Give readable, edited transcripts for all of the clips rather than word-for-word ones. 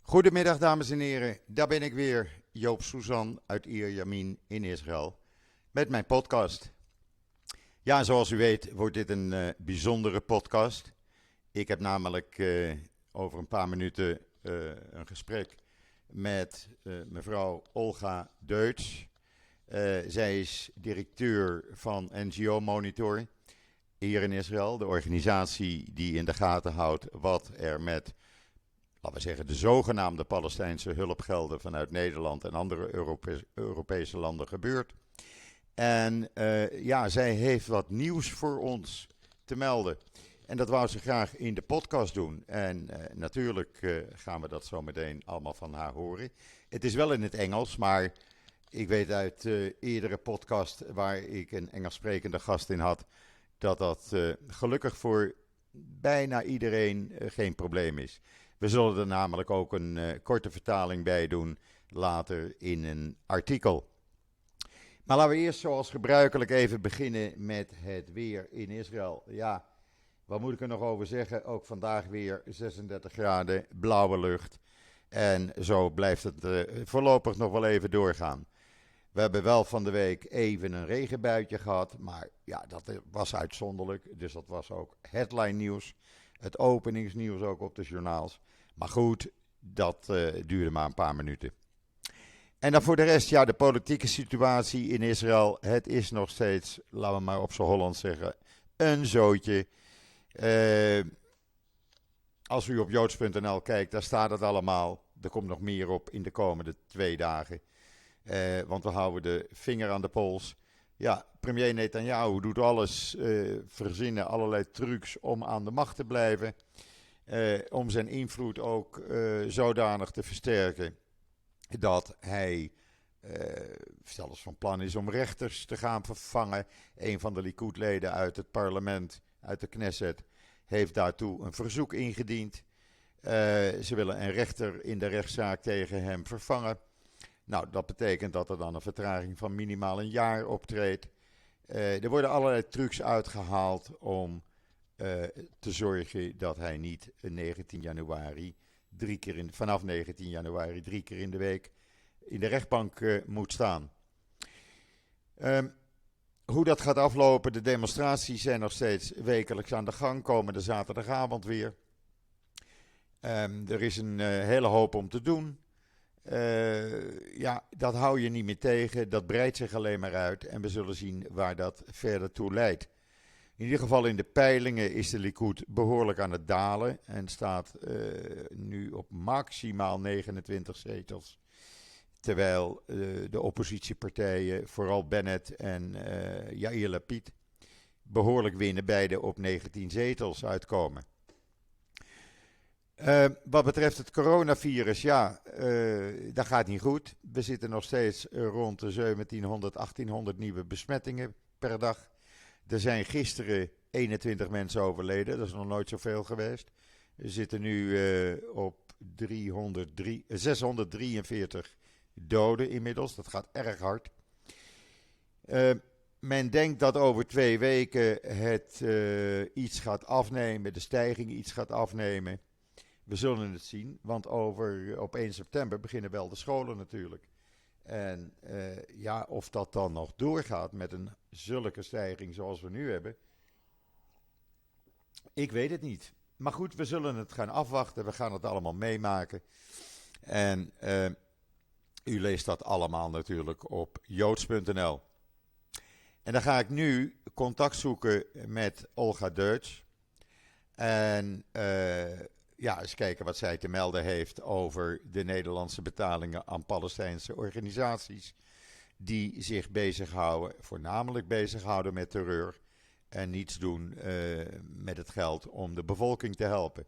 Goedemiddag dames en heren, daar ben ik weer, Joop Suzan uit Ierjemien in Israël, met mijn podcast. Ja, zoals u weet wordt dit een bijzondere podcast. Ik heb namelijk over een paar minuten een gesprek met mevrouw Olga Deutsch. Zij is directeur van NGOmonitor hier in Israël, de organisatie die in de gaten houdt wat er met, laten we zeggen, de zogenaamde Palestijnse hulpgelden vanuit Nederland en andere Europese landen gebeurt. En zij heeft wat nieuws voor ons te melden. En dat wou ze graag in de podcast doen. En natuurlijk gaan we dat zo meteen allemaal van haar horen. Het is wel in het Engels, maar ik weet uit eerdere podcast waar ik een Engels sprekende gast in had, dat gelukkig voor bijna iedereen geen probleem is. We zullen er namelijk ook een korte vertaling bij doen later in een artikel. Maar laten we eerst zoals gebruikelijk even beginnen met het weer in Israël. Ja, wat moet ik er nog over zeggen? Ook vandaag weer 36 graden, blauwe lucht. En zo blijft het voorlopig nog wel even doorgaan. We hebben wel van de week even een regenbuitje gehad, maar ja, dat was uitzonderlijk. Dus dat was ook headline nieuws, het openingsnieuws ook op de journaals. Maar goed, dat duurde maar een paar minuten. En dan voor de rest, ja, de politieke situatie in Israël. Het is nog steeds, laten we maar op z'n Hollands zeggen, een zootje. Als u op joods.nl kijkt, daar staat het allemaal. Er komt nog meer op in de komende 2 dagen. Want we houden de vinger aan de pols. Ja, premier Netanyahu doet alles, verzinnen allerlei trucs om aan de macht te blijven. Om zijn invloed ook zodanig te versterken dat hij zelfs van plan is om rechters te gaan vervangen. Een van de Likud-leden uit het parlement, uit de Knesset, heeft daartoe een verzoek ingediend. Ze willen een rechter in de rechtszaak tegen hem vervangen. Nou, dat betekent dat er dan een vertraging van minimaal een jaar optreedt. Er worden allerlei trucs uitgehaald om te zorgen dat hij niet 19 januari vanaf 19 januari 3 keer in de week in de rechtbank moet staan. Hoe dat gaat aflopen, de demonstraties zijn nog steeds wekelijks aan de gang, komende zaterdagavond weer. Er is een hele hoop om te doen. Dat hou je niet meer tegen, dat breidt zich alleen maar uit en we zullen zien waar dat verder toe leidt. In ieder geval in de peilingen is de Likud behoorlijk aan het dalen en staat nu op maximaal 29 zetels. Terwijl de oppositiepartijen, vooral Bennett en Yair Lapid, behoorlijk winnen, beide op 19 zetels uitkomen. Wat betreft het coronavirus, dat gaat niet goed. We zitten nog steeds rond de 1700, 1800 nieuwe besmettingen per dag. Er zijn gisteren 21 mensen overleden, dat is nog nooit zoveel geweest. We zitten nu op 643 doden inmiddels, dat gaat erg hard. Men denkt dat over 2 weken het iets gaat afnemen, de stijging iets gaat afnemen. We zullen het zien, want op 1 september beginnen wel de scholen natuurlijk. En of dat dan nog doorgaat met een zulke stijging zoals we nu hebben, ik weet het niet. Maar goed, we zullen het gaan afwachten, we gaan het allemaal meemaken. En u leest dat allemaal natuurlijk op joods.nl. En dan ga ik nu contact zoeken met Olga Deutsch. En eens kijken wat zij te melden heeft over de Nederlandse betalingen aan Palestijnse organisaties. Die zich voornamelijk bezighouden met terreur. En niets doen met het geld om de bevolking te helpen.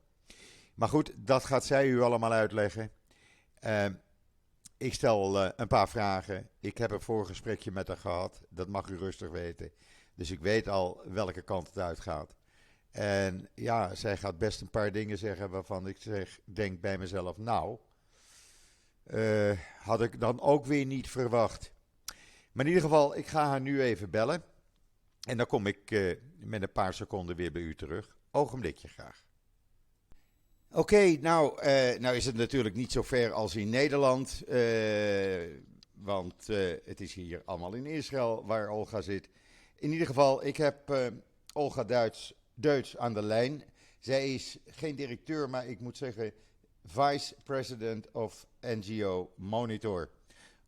Maar goed, dat gaat zij u allemaal uitleggen. Ik stel een paar vragen. Ik heb een voorgesprekje met haar gehad. Dat mag u rustig weten. Dus ik weet al welke kant het uitgaat. En ja, zij gaat best een paar dingen zeggen waarvan ik denk bij mezelf, had ik dan ook weer niet verwacht. Maar in ieder geval, ik ga haar nu even bellen. En dan kom ik met een paar seconden weer bij u terug. Ogenblikje graag. Oké, nou is het natuurlijk niet zo ver als in Nederland, want het is hier allemaal in Israël waar Olga zit. In ieder geval, ik heb Olga Deutsch aan de lijn. Zij is geen directeur, maar ik moet zeggen vice president of NGOmonitor.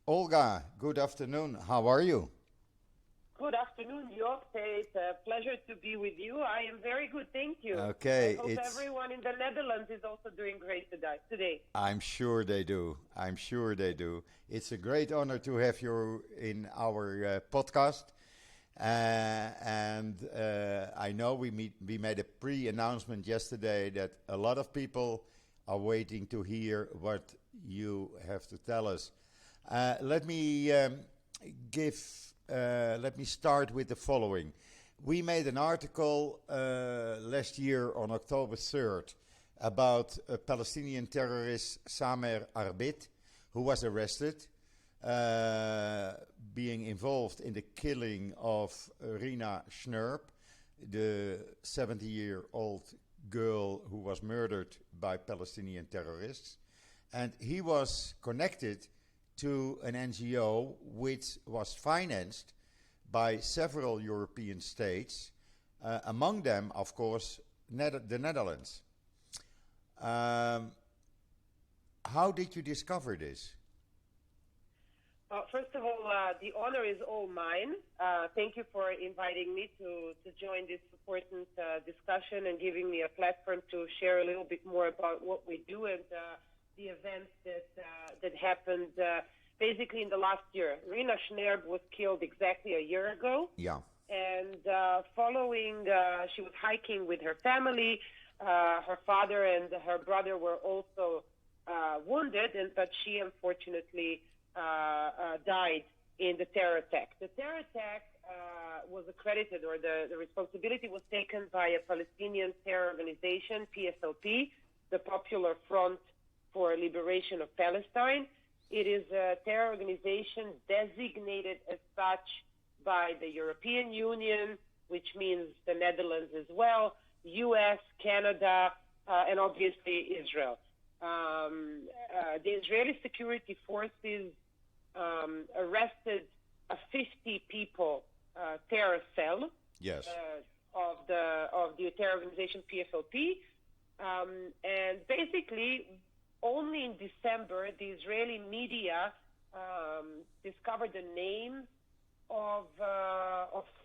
Olga, good afternoon. How are you? Good afternoon, Job. It's a pleasure to be with you. I am very good, thank you. Okay, I hope everyone in the Netherlands is also doing great today. I'm sure they do. I'm sure they do. It's a great honor to have you in our podcast. And I know we made a pre-announcement yesterday that a lot of people are waiting to hear what you have to tell us. Let me let me start with the following. We made an article last year on October 3rd about a Palestinian terrorist, Samer Arbit, who was arrested, being involved in the killing of Rina Schnurp, the 70-year-old girl who was murdered by Palestinian terrorists. And he was connected to an NGO which was financed by several European states, among them, of course, the Netherlands. How did you discover this? Well, first of all, the honor is all mine. Thank you for inviting me to join this important discussion and giving me a platform to share a little bit more about what we do and the events that happened basically in the last year. Rina Schnurp was killed exactly a year ago. Yeah. And following, she was hiking with her family. Her father and her brother were also wounded, but she unfortunately died in the terror attack. The terror attack was accredited, or the responsibility was taken by a Palestinian terror organization, PFLP, the Popular Front for Liberation of Palestine. It is a terror organization designated as such by the European Union, which means the Netherlands as well, US, Canada, and obviously Israel. The Israeli security forces arrested a 50 people terror cell. Yes. Of the terror organization PFLP, and basically only in December the Israeli media discovered the names of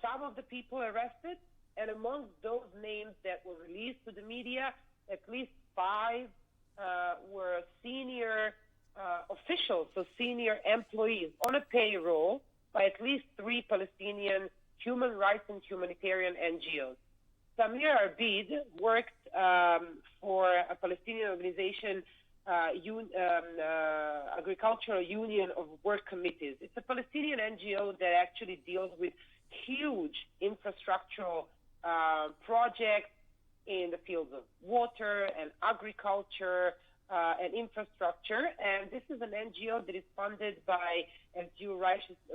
some of the people arrested, and among those names that were released to the media, at least 5 were senior officials, so senior employees on a payroll by at least 3 Palestinian human rights and humanitarian NGOs. Samir Arbid worked for a Palestinian organization, Agricultural Union of Work Committees. It's a Palestinian NGO that actually deals with huge infrastructural projects in the fields of water and agriculture and infrastructure. And this is an NGO that is funded by, as you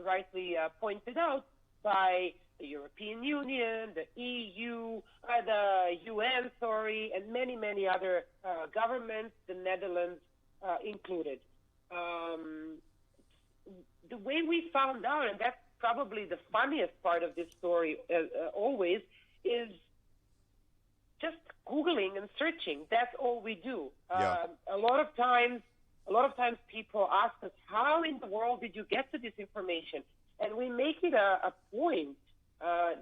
rightly pointed out, by the European Union, the EU, the UN, and many, many other governments, the Netherlands included. The way we found out, and that's probably the funniest part of this story always, is just Googling and searching. That's all we do. Yeah. A lot of times people ask us, how in the world did you get to this information? And we make it a point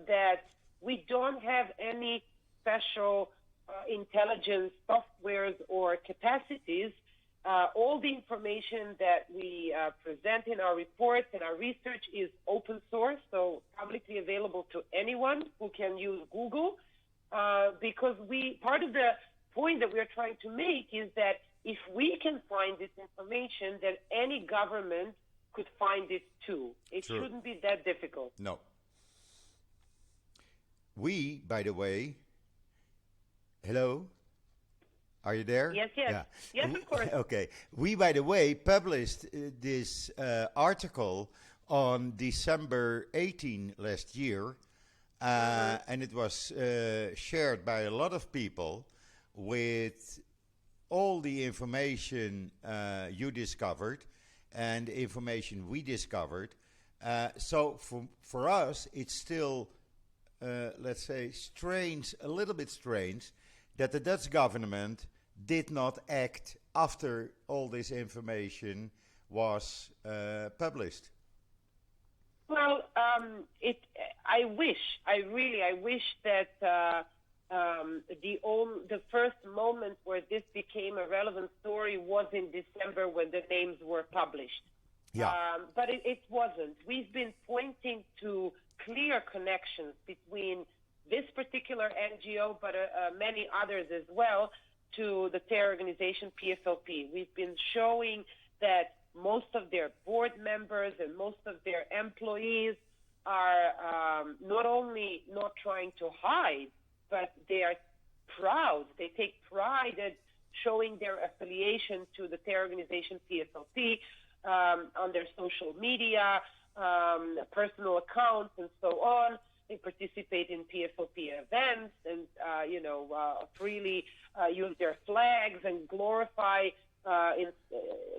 that we don't have any special intelligence softwares or capacities. All the information that we present in our reports and our research is open source, so publicly available to anyone who can use Google, because part of the point that we're trying to make is that if we can find this information, then any government could find it too. It True. Shouldn't be that difficult. No. We, by the way, hello? Are you there? Yes. Yeah. Yes, of course. Okay. We, by the way, published this article on December 18 last year, and it was shared by a lot of people with all the information you discovered and the information we discovered. So for us, it's still, let's say, strange, a little bit strange, that the Dutch government did not act after all this information was published. Well, I wish that the first moment where this became a relevant story was in December when the names were published. Yeah. But it wasn't. We've been pointing to clear connections between this particular NGO, but many others as well, to the terror organization PFLP. We've been showing that most of their board members and most of their employees are not only not trying to hide, but they are proud. They take pride at showing their affiliation to the terror organization PFLP on their social media, personal accounts, and so on. They participate in PFLP events and, freely use their flags and glorify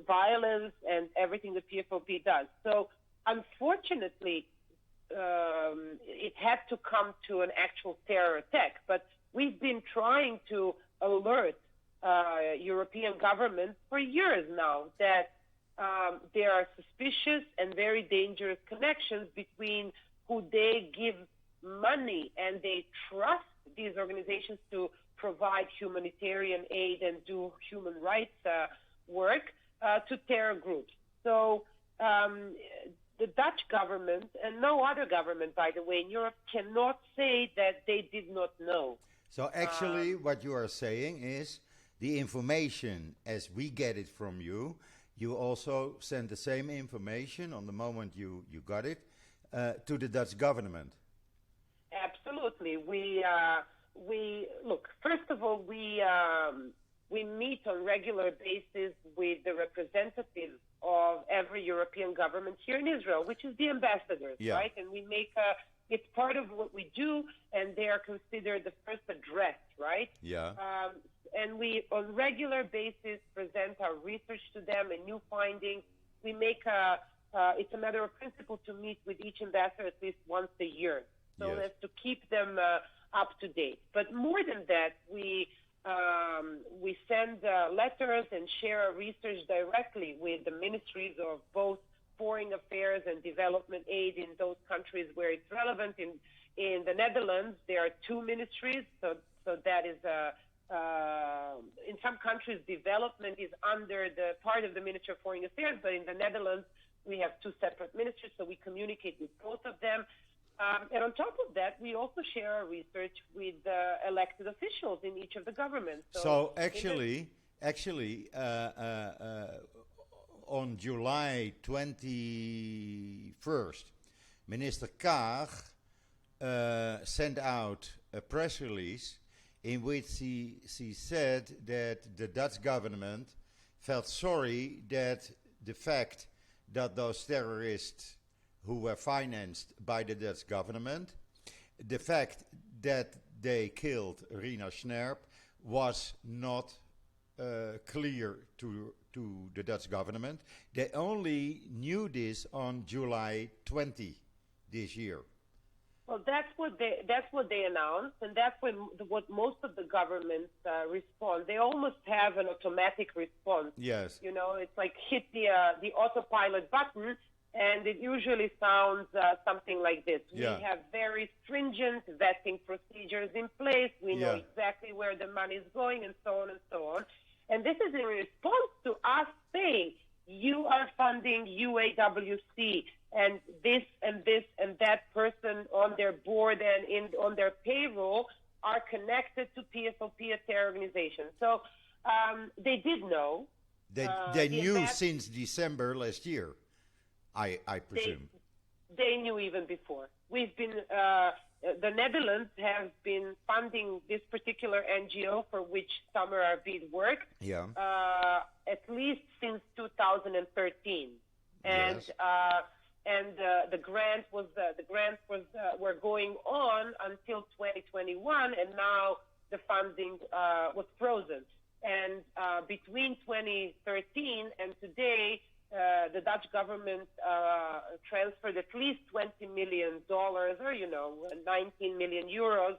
violence and everything the PFLP does. So, unfortunately, it had to come to an actual terror attack. But we've been trying to alert European governments for years now that there are suspicious and very dangerous connections between who they give money and they trust these organizations to provide humanitarian aid and do human rights work to terror groups. So the Dutch government, and no other government, by the way, in Europe, cannot say that they did not know. So actually what you are saying is the information as we get it from you, you also send the same information on the moment you got it to the Dutch government. Absolutely. We look. First of all, we meet on regular basis with the representatives of every European government here in Israel, which is the ambassadors, right? And we make it's part of what we do, and they are considered the first address, right? Yeah. And we, on regular basis, present our research to them and new findings. We make it's a matter of principle to meet with each ambassador at least once a year, so as to keep them up to date. But more than that, we send letters and share our research directly with the ministries of both foreign affairs and development aid in those countries where it's relevant. In the Netherlands, there are two ministries, so that is in some countries, development is under the part of the Ministry of Foreign Affairs, but in the Netherlands, we have two separate ministries, so we communicate with both of them. And on top of that, we also share our research with elected officials in each of the governments. So actually, on July 21st, Minister Kaag sent out a press release in which she said that the Dutch government felt sorry that the fact that those terrorists who were financed by the Dutch government, the fact that they killed Rina Snerp was not clear to the Dutch government. They only knew this on July 20 this year. Well, that's what they announced, and that's what most of the governments respond. They almost have an automatic response. Yes. You know, it's like hit the autopilot button, and it usually sounds something like this. Yeah. We have very stringent vetting procedures in place. We know exactly where the money is going, and so on and so on. And this is in response to us saying, you are funding UAWC, and this and this and that person on their board and on their payroll are connected to PFLP, a terror organization. So they did know. They knew since December last year, I presume. They knew even before. We've been, the Netherlands have been funding this particular NGO for which Summer Arvid worked at least since 2013. And Yes. The grants were going on until 2021, and now the funding was frozen. And between 2013 and today, the Dutch government transferred at least $20 million, or 19 million euros,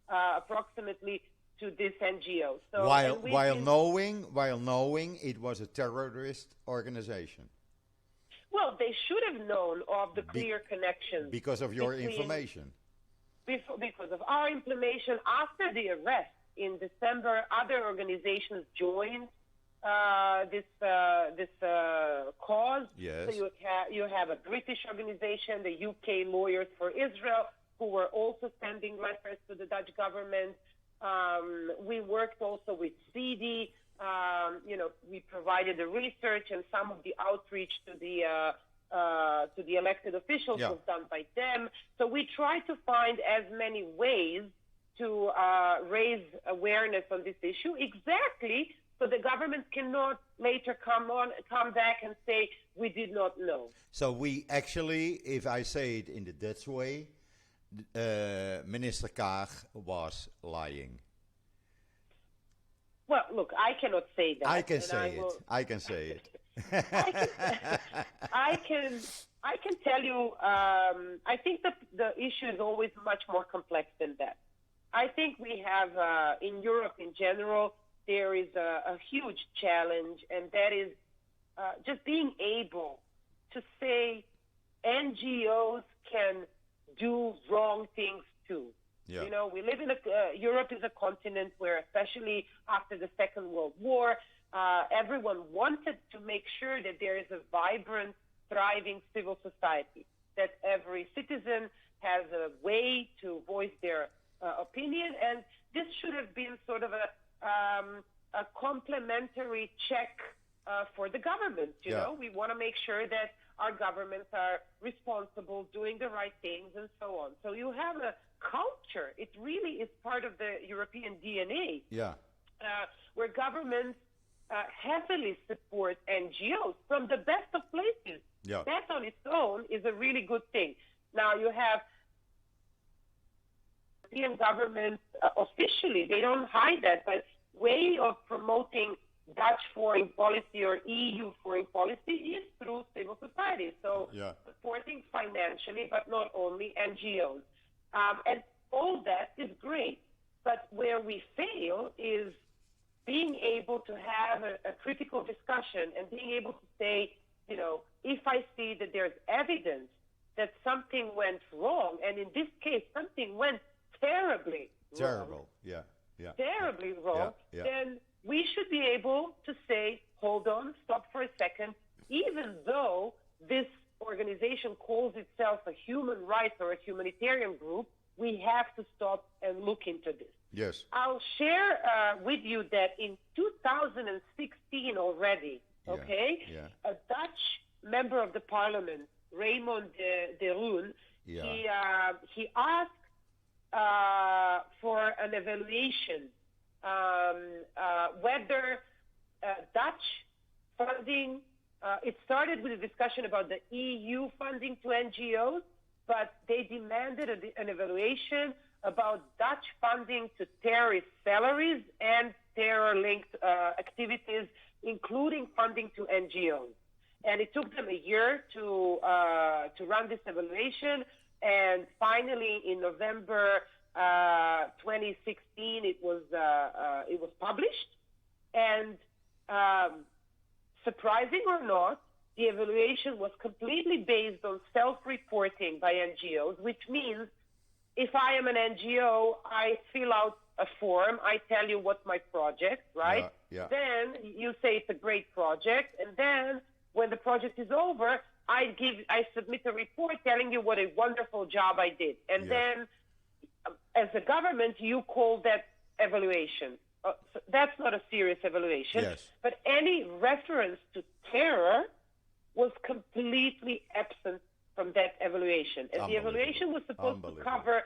approximately, to this NGO. So while knowing it was a terrorist organization. Well, they should have known of the clear connections because of your information. Because of our information. After the arrest in December, other organizations joined this cause. Yes. So you have a British organization, the UK Lawyers for Israel, who were also sending letters to the Dutch government. We worked also with CD. We provided the research and some of the outreach to the elected officials was done by them. So we try to find as many ways to raise awareness on this issue, exactly so the government cannot later come back and say we did not know. So we actually, if I say it in the Dutch way, Minister Kaag was lying. Well, look, I cannot say that. I can say it. I can tell you. I think the issue is always much more complex than that. I think we have in Europe in general there is a huge challenge, and that is just being able to say NGOs can do wrong things too. Yeah. We live in Europe is a continent where, especially after the Second World War, everyone wanted to make sure that there is a vibrant, thriving civil society, that every citizen has a way to voice their opinion, and this should have been sort of a complementary check for the government. You know, we want to make sure that our governments are responsible, doing the right things, and so on. So you have a culture. It really is part of the European DNA. Yeah. Where governments heavily support NGOs from the best of places. Yeah. That on its own is a really good thing. Now you have European governments officially, they don't hide that, but way of promoting Dutch foreign policy or EU foreign policy is through civil society. So supporting financially, but not only NGOs. And all that is great. But where we fail is being able to have a critical discussion and being able to say, if I see that there's evidence that something went wrong, and in this case, something went terribly wrong, terribly wrong, then we should be able to say, hold on, stop for a second, even though this organization calls itself a human rights or a humanitarian group, we have to stop and look into this. Yes. I'll share with you that in 2016 already, a Dutch member of the parliament, Raymond de Roon, he asked for an evaluation whether Dutch funding, it started with a discussion about the EU funding to NGOs, but they demanded an evaluation about Dutch funding to terrorist salaries and terror-linked activities, including funding to NGOs. And it took them a year to run this evaluation, and finally in November 2016 it was published. And surprising or not, the evaluation was completely based on self-reporting by NGOs, which means if I am an NGO, I fill out a form, I tell you what's my project, right? Then you say it's a great project, and then when the project is over, I submit a report telling you what a wonderful job I did. And then as a government, you call that evaluation. So that's not a serious evaluation. Yes. But any reference to terror was completely absent from that evaluation. And the evaluation was supposed to cover,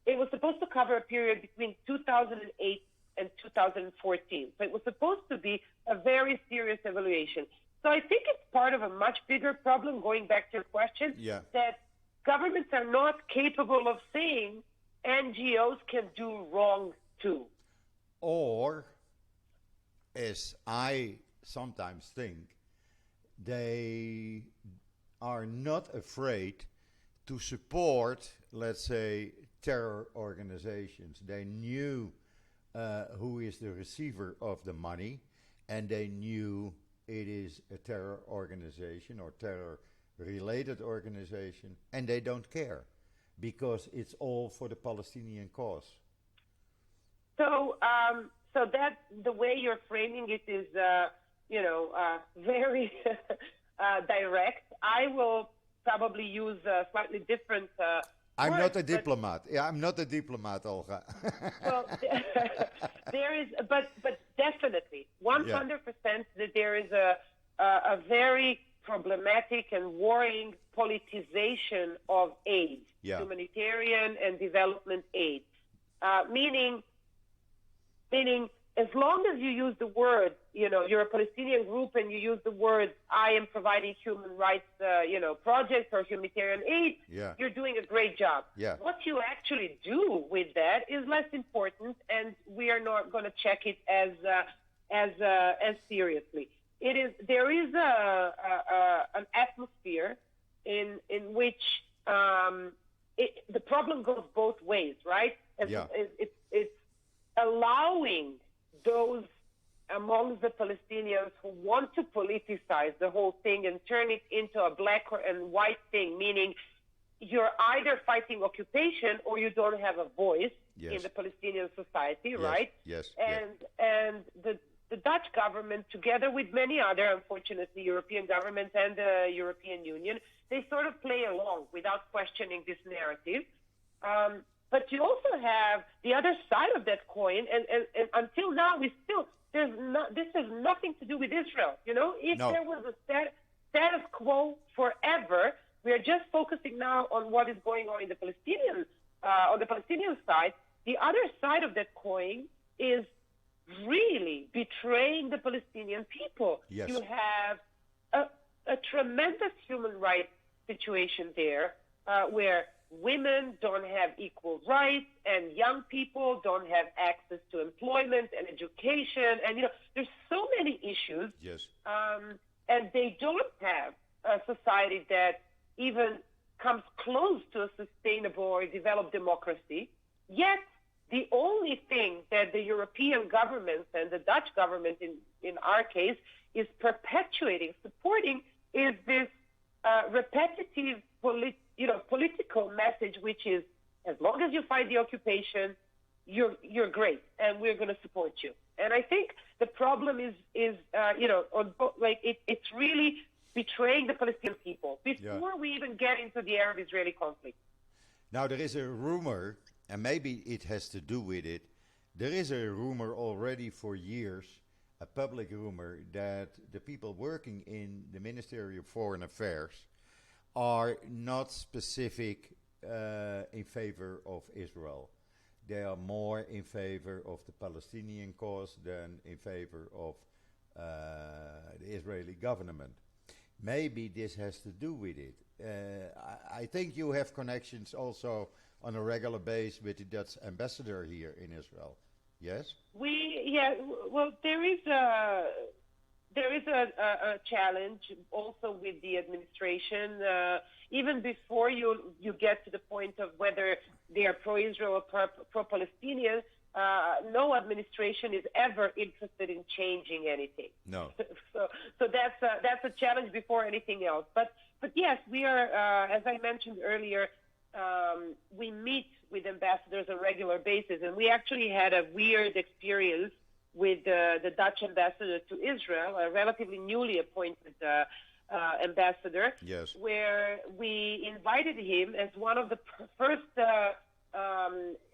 a period between 2008 and 2014. So it was supposed to be a very serious evaluation. So I think it's part of a much bigger problem, going back to your question, that governments are not capable of saying NGOs can do wrong too. Or as I sometimes think, they are not afraid to support, let's say, terror organizations. They knew who is the receiver of the money, and they knew it is a terror organization or terror-related organization, and they don't care because it's all for the Palestinian cause. So, so that the way you're framing it is, very direct. I will probably use slightly different. I'm words, not a diplomat. I'm not a diplomat, Olga. Well, there is, but definitely 100% that there is a very problematic and worrying politicization of aid, humanitarian and development aid, meaning as long as you use the word, you're a Palestinian group and you use the word, I am providing human rights, projects or humanitarian aid, you're doing a great job. Yeah. What you actually do with that is less important, and we are not going to check it as seriously. There is an atmosphere in which the problem goes both ways, right? It's allowing those among the Palestinians who want to politicize the whole thing and turn it into a black and white thing, meaning you're either fighting occupation or you don't have a voice in the Palestinian society, right? Yes. And the Dutch government, together with many other, unfortunately, European governments and the European Union, they sort of play along without questioning this narrative. But you also have the other side of that coin, and until now, this has nothing to do with Israel. If there was a status quo forever, we are just focusing now on what is going on in the Palestinian side. The other side of that coin is really betraying the Palestinian people. Yes. You have a tremendous human rights situation there, where women don't have equal rights and young people don't have access to employment and education. And, there's so many issues. Yes. And they don't have a society that even comes close to a sustainable or developed democracy. Yet, the only thing that the European governments and the Dutch government, in our case, is perpetuating, supporting, is this repetitive political message, which is, as long as you fight the occupation, you're great, and we're going to support you. And I think the problem is it's really betraying the Palestinian people before we even get into the Arab-Israeli conflict. Now, there is a rumor, and maybe it has to do with it. There is a rumor already for years, a public rumor, that the people working in the Ministry of Foreign Affairs are not specific in favor of Israel. They are more in favor of the Palestinian cause than in favor of the Israeli government. Maybe this has to do with it. I think you have connections also on a regular basis with the Dutch ambassador here in Israel. Yes? Well, there is a challenge also with the administration. Even before you get to the point of whether they are pro-Israel or pro-Palestinian, no administration is ever interested in changing anything. No. So that's a challenge before anything else. But yes, we are, as I mentioned earlier, we meet with ambassadors on a regular basis, and we actually had a weird experience with the Dutch ambassador to Israel, a relatively newly appointed ambassador, where we invited him as one of the first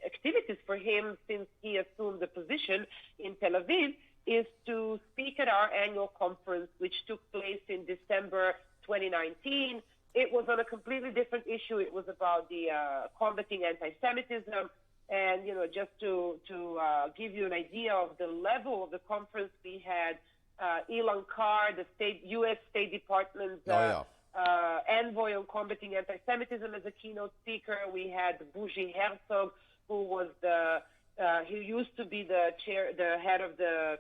activities for him since he assumed the position in Tel Aviv is to speak at our annual conference, which took place in December 2019. It was on a completely different issue. It was about the combating anti-Semitism. And, just to give you an idea of the level of the conference, we had Ilan Carr, the U.S. State Department's envoy on combating anti-Semitism as a keynote speaker. We had Bougie Herzog, who was the he used to be the head of the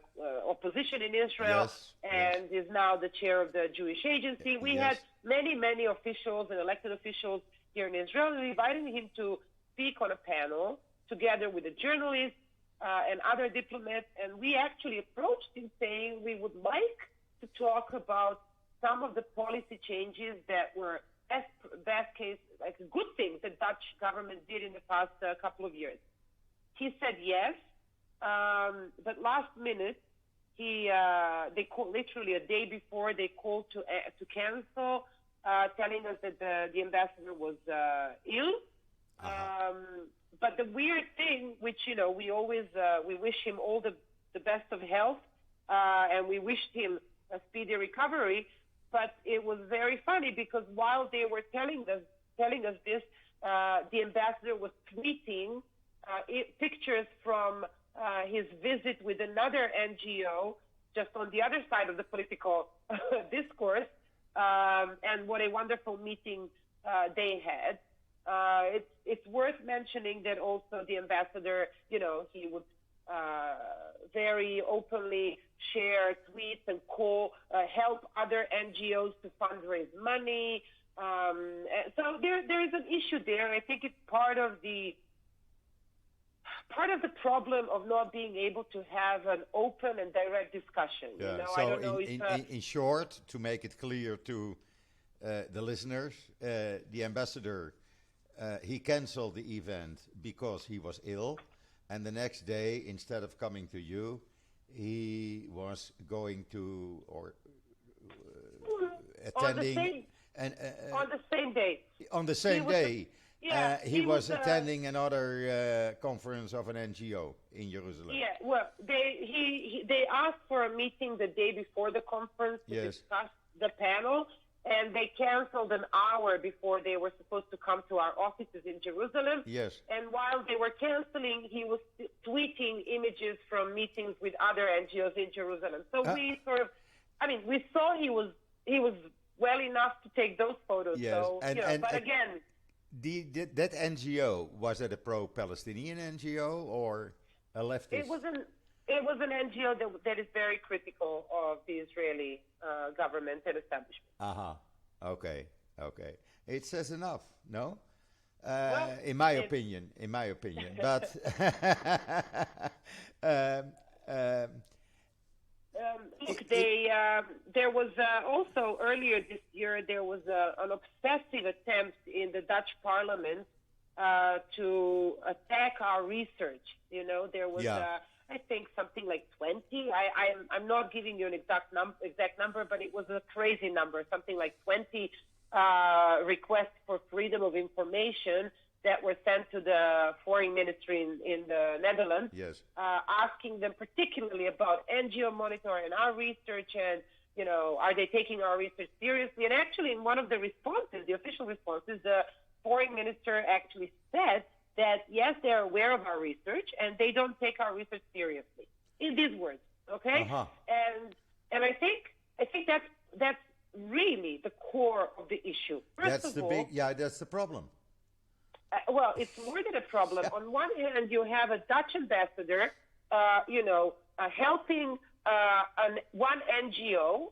opposition in Israel, and is now the chair of the Jewish Agency. We had many officials and elected officials here in Israel, and we invited him to speak on a panel together with a journalist and other diplomats. And we actually approached him saying we would like to talk about some of the policy changes that were best case, like good things the Dutch government did in the past couple of years. He said yes, but last minute they called literally a day before. They called to cancel, telling us that the ambassador was ill. But the weird thing, which we always we wish him all the best of health, and we wished him a speedy recovery. But it was very funny because while they were telling us this, the ambassador was tweeting pictures from his visit with another NGO just on the other side of the political discourse, and what a wonderful meeting they had. It's worth mentioning that also the ambassador, he would very openly share tweets and help other NGOs to fundraise money. So there is an issue there. I think it's part of the problem of not being able to have an open and direct discussion. Yeah. I don't know in short, to make it clear to the listeners, the ambassador, he canceled the event because he was ill, and the next day, instead of coming to you, he was going to attending on the same day. On the same day. He was attending another conference of an NGO in Jerusalem. Yeah, well, they asked for a meeting the day before the conference to discuss the panel, and they canceled an hour before they were supposed to come to our offices in Jerusalem. Yes. And while they were canceling, he was tweeting images from meetings with other NGOs in Jerusalem. So we saw he was well enough to take those photos. Yes. So, but again... That NGO, was it a pro-Palestinian NGO or a leftist? It was an NGO that is very critical of the Israeli government and establishment. Okay. It says enough, no? In my opinion. But look, there was also earlier this year, there was an obsessive attempt in the Dutch parliament to attack our research. There was, I think, something like 20. I'm not giving you an exact number, but it was a crazy number, something like 20 requests for freedom of information that were sent to the foreign ministry in the Netherlands, asking them particularly about NGOmonitor and our research, and are they taking our research seriously? And actually, in one of the responses, the official responses, the foreign minister actually said that yes, they are aware of our research and they don't take our research seriously. In these words, okay? And I think that's really the core of the issue. That's the problem. Well, it's more than a problem. On one hand, you have a Dutch ambassador, helping one NGO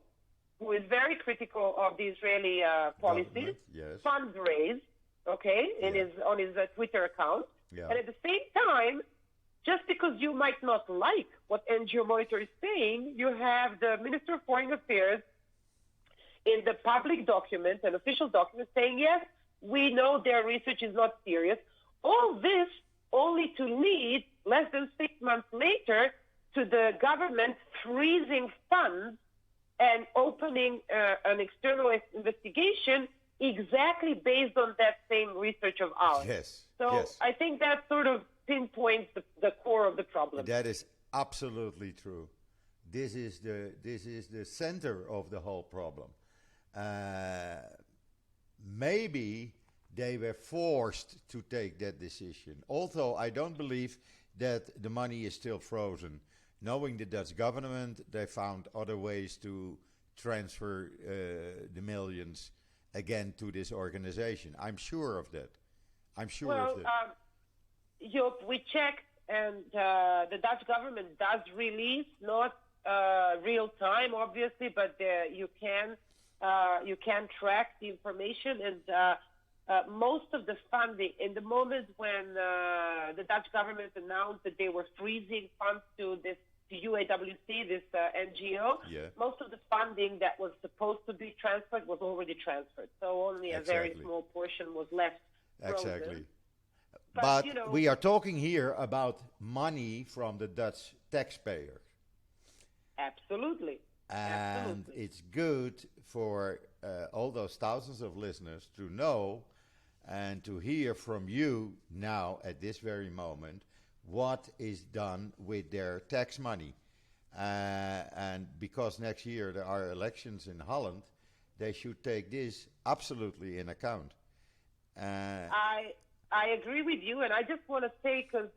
who is very critical of the Israeli policies, fundraise, on his Twitter account. Yeah. And at the same time, just because you might not like what NGOmonitor is saying, you have the Minister of Foreign Affairs in the public document, an official document, saying, yes, we know their research is not serious. All this only to lead, less than 6 months later, to the government freezing funds and opening an external investigation exactly based on that same research of ours. I think that sort of pinpoints the core of the problem. That is absolutely true. This is the center of the whole problem. Maybe they were forced to take that decision. Although I don't believe that the money is still frozen. Knowing the Dutch government, they found other ways to transfer the millions again to this organization. I'm sure of that. Joop, we checked and the Dutch government does release, not real time, obviously, but you can track the information, and most of the funding, in the moment when the Dutch government announced that they were freezing funds to UAWC, this NGO, most of the funding that was supposed to be transferred was already transferred. So only a very small portion was left frozen. Exactly. But we are talking here about money from the Dutch taxpayer. Absolutely. And it's good for all those thousands of listeners to know and to hear from you now at this very moment what is done with their tax money. And because next year there are elections in Holland, they should take this absolutely in account. I agree with you, and I just want to say, because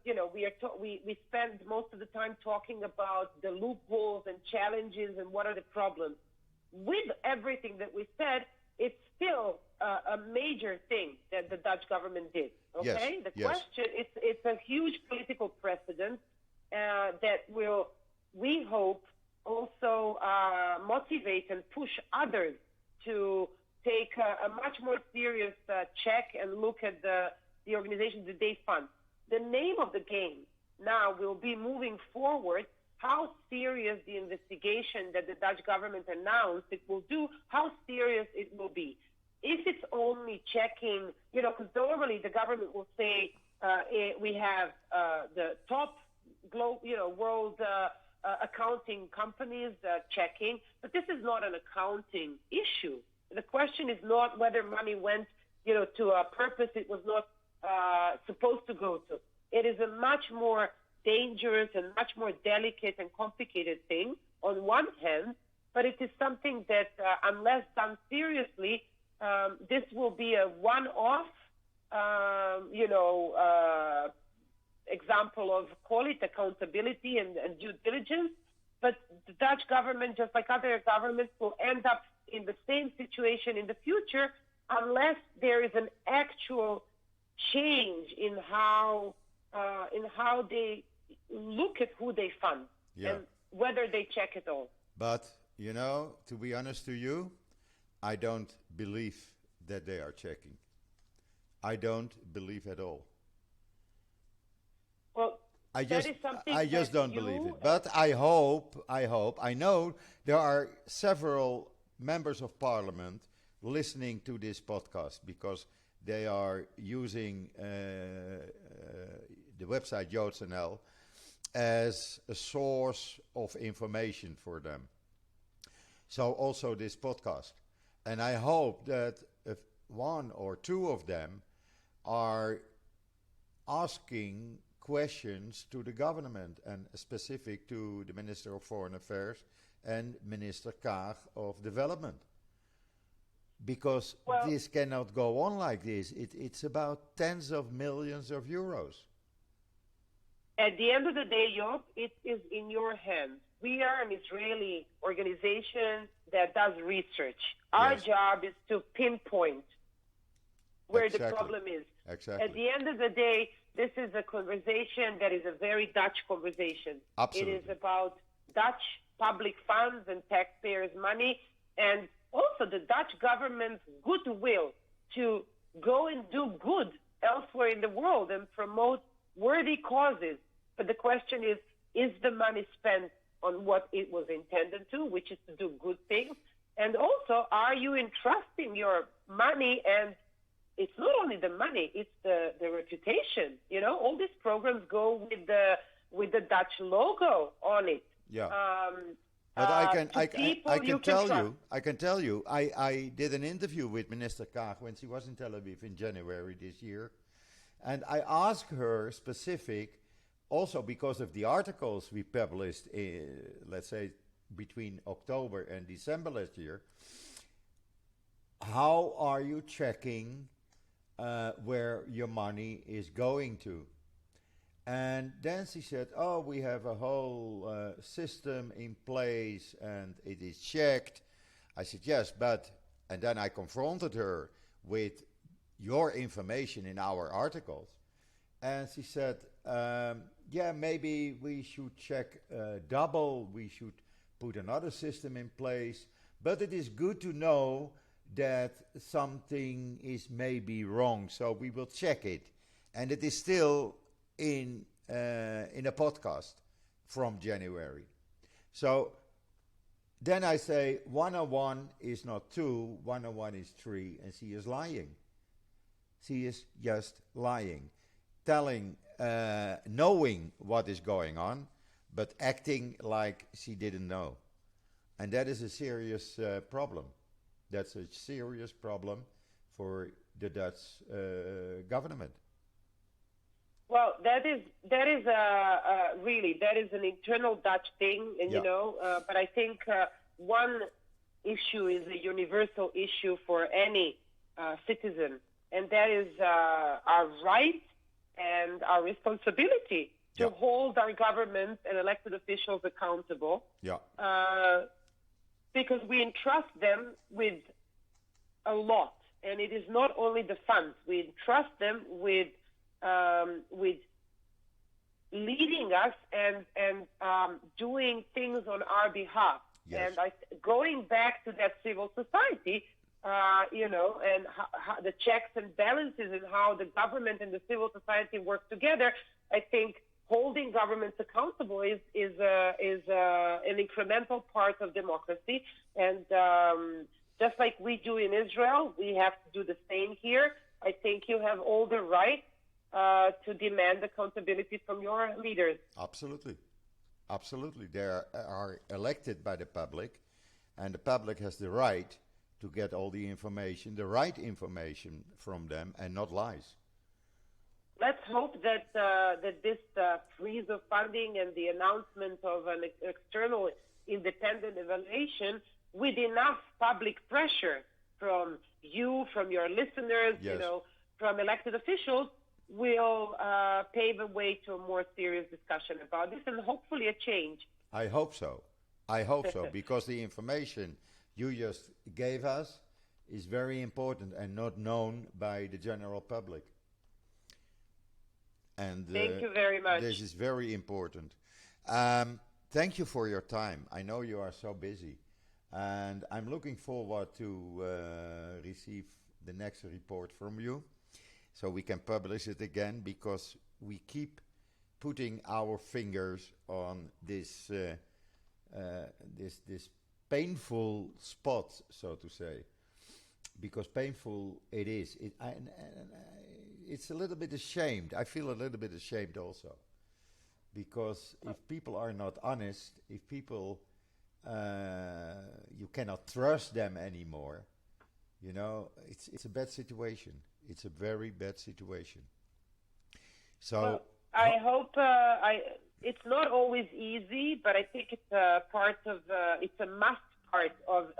we spend most of the time talking about the loopholes and challenges and what are the problems. With everything that we said, it's still a major thing that the Dutch government did. Okay, the question it's a huge political precedent that will, we hope, also motivate and push others to take a much more serious check and look at the organizations that they fund. The name of the game now will be moving forward how serious the investigation that the Dutch government announced it will do, how serious it will be. If it's only checking, because normally the government will say we have the top world accounting companies checking, but this is not an accounting issue. The question is not whether money went, to a purpose it was not supposed to go to. It is a much more dangerous and much more delicate and complicated thing on one hand, but it is something that unless done seriously, this will be a one-off, example of, call it accountability and due diligence, but the Dutch government, just like other governments, will end up in the same situation in the future unless there is an actual change in how they look at who they fund and whether they check it all. But, to be honest to you, I don't believe that they are checking. I don't believe at all. Well, I just don't believe it. But I know there are several members of parliament listening to this podcast because they are using the website JoodsNL as a source of information for them. So also this podcast. And I hope that if one or two of them are asking questions to the government and specific to the Minister of Foreign Affairs and Minister Kaag of Development. Because this cannot go on like this. It's about tens of millions of euros. At the end of the day, Job, it is in your hands. We are an Israeli organization that does research. Our job is to pinpoint where the problem is. Exactly. At the end of the day, this is a conversation that is a very Dutch conversation. Absolutely. It is about Dutch public funds and taxpayers' money, and also the Dutch government's goodwill to go and do good elsewhere in the world and promote worthy causes. But the question is the money spent on what it was intended to, which is to do good things? And also, are you entrusting your money? And it's not only the money, it's the reputation. All these programs go with the Dutch logo on it. Yeah. But I can tell you, I did an interview with Minister Kaag when she was in Tel Aviv in January this year. And I asked her specific, also because of the articles we published, let's say, between October and December last year, how are you checking where your money is going to? And then she said, we have a whole system in place and it is checked. I said, yes, but, and then I confronted her with your information in our articles. And she said, yeah, maybe we should check double. We should put another system in place. But it is good to know that something is maybe wrong. So we will check it, and it is still in a podcast from January. So then I say 101 is not 2, 101 is 3, and she is lying. She is just lying, telling, knowing what is going on, but acting like she didn't know. And that is a serious problem. That's a serious problem for the Dutch government. Well, that is really that is an internal Dutch thing, and but I think one issue is a universal issue for any citizen, and that is our right and our responsibility to hold our government and elected officials accountable. Yeah. Because we entrust them with a lot, and it is not only the funds. We entrust them with leading us and doing things on our behalf. Yes. And going back to that civil society, and how the checks and balances and how the government and the civil society work together, I think holding governments accountable is an incremental part of democracy. And just like we do in Israel, we have to do the same here. I think you have all the right to demand accountability from your leaders. Absolutely. Absolutely. They are elected by the public, and the public has the right to get all the information, the right information from them, and not lies. Let's hope that this freeze of funding and the announcement of an external independent evaluation with enough public pressure from you, from your listeners, yes, from elected officials, will pave a way to a more serious discussion about this and hopefully a change. I hope so. I hope so, because the information you just gave us is very important and not known by the general public. And thank you very much. This is very important. Thank you for your time. I know you are so busy, and I'm looking forward to receive the next report from you, so we can publish it again, because we keep putting our fingers on this this painful spot, so to say, because painful it is. It's a little bit ashamed. I feel a little bit ashamed also, because if people are not honest, if people, you cannot trust them anymore, it's a bad situation. It's a very bad situation. So well, I hope it's not always easy, but I think it's a part of it's a must part of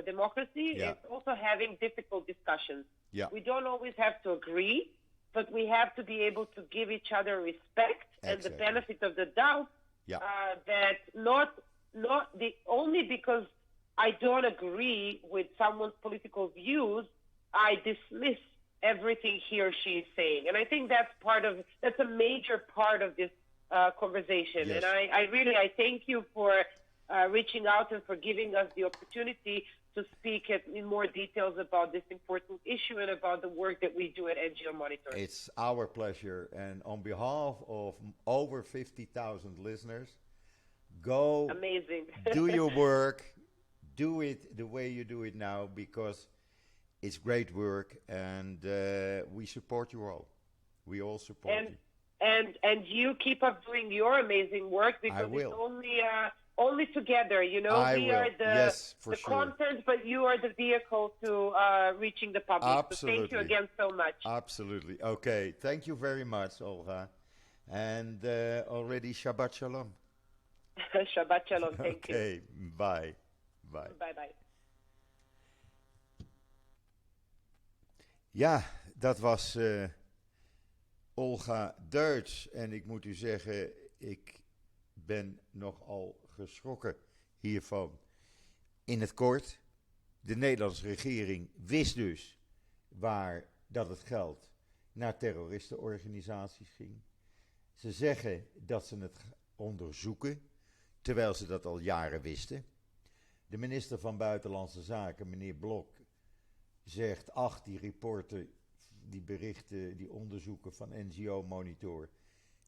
democracy. Yeah. It's also having difficult discussions. Yeah. We don't always have to agree, but we have to be able to give each other respect and the benefit of the doubt. Yeah. That not only because I don't agree with someone's political views, I dismiss everything he or she is saying. And I think that's a major part of this conversation. Yes. And I thank you for reaching out and for giving us the opportunity to speak in more details about this important issue and about the work that we do at NGOmonitor. It's our pleasure. And on behalf of over 50,000 listeners, go amazing. Do your work, do it the way you do it now, because it's great work, and we support you all. We all support you. And you keep up doing your amazing work, because it's only together, we are the content, but you are the vehicle to reaching the public. Absolutely. So thank you again so much. Absolutely. Okay. Thank you very much, Olga. And already Shabbat Shalom. Shabbat Shalom. Thank you. Okay. Bye. Bye. Bye. Ja, dat was Olga Deutsch. En ik moet u zeggen, ik ben nogal geschrokken hiervan. In het kort, de Nederlandse regering wist dus dat het geld naar terroristenorganisaties ging. Ze zeggen dat ze het onderzoeken, terwijl ze dat al jaren wisten. De minister van Buitenlandse Zaken, meneer Blok, zegt, ach, die rapporten, die berichten, die onderzoeken van NGOmonitor,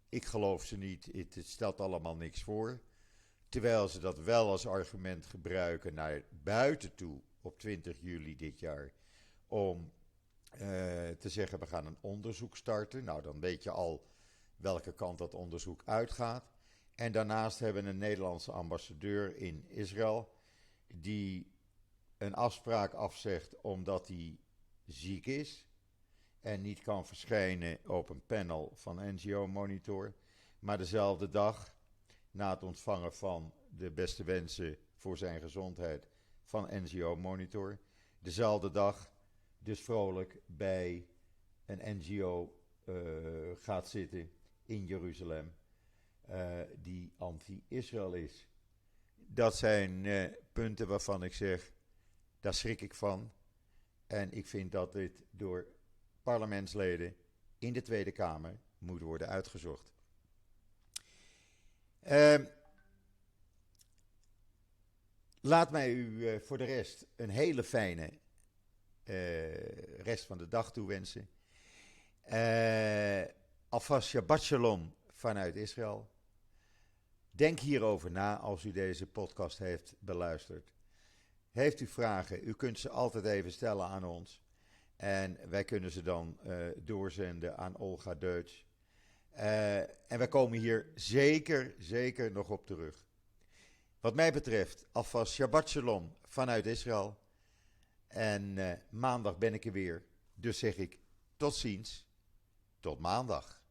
ik geloof ze niet, het stelt allemaal niks voor. Terwijl ze dat wel als argument gebruiken naar buiten toe op 20 juli dit jaar, om te zeggen, we gaan een onderzoek starten. Nou, dan weet je al welke kant dat onderzoek uitgaat. En daarnaast hebben we een Nederlandse ambassadeur in Israël, die een afspraak afzegt omdat hij ziek is en niet kan verschijnen op een panel van NGOmonitor. Maar dezelfde dag, na het ontvangen van de beste wensen voor zijn gezondheid van NGOmonitor, dezelfde dag dus vrolijk bij een NGO gaat zitten in Jeruzalem, die anti-Israël is. Dat zijn punten waarvan ik zeg, daar schrik ik van. En ik vind dat dit door parlementsleden in de Tweede Kamer moet worden uitgezocht. Laat mij u voor de rest een hele fijne rest van de dag toewensen. Alvast Shabbat Shalom vanuit Israël. Denk hierover na als u deze podcast heeft beluisterd. Heeft u vragen, u kunt ze altijd even stellen aan ons. En wij kunnen ze dan doorzenden aan Olga Deutsch. En wij komen hier zeker nog op terug. Wat mij betreft, alvast Shabbat Shalom vanuit Israël. En maandag ben ik er weer. Dus zeg ik tot ziens, tot maandag.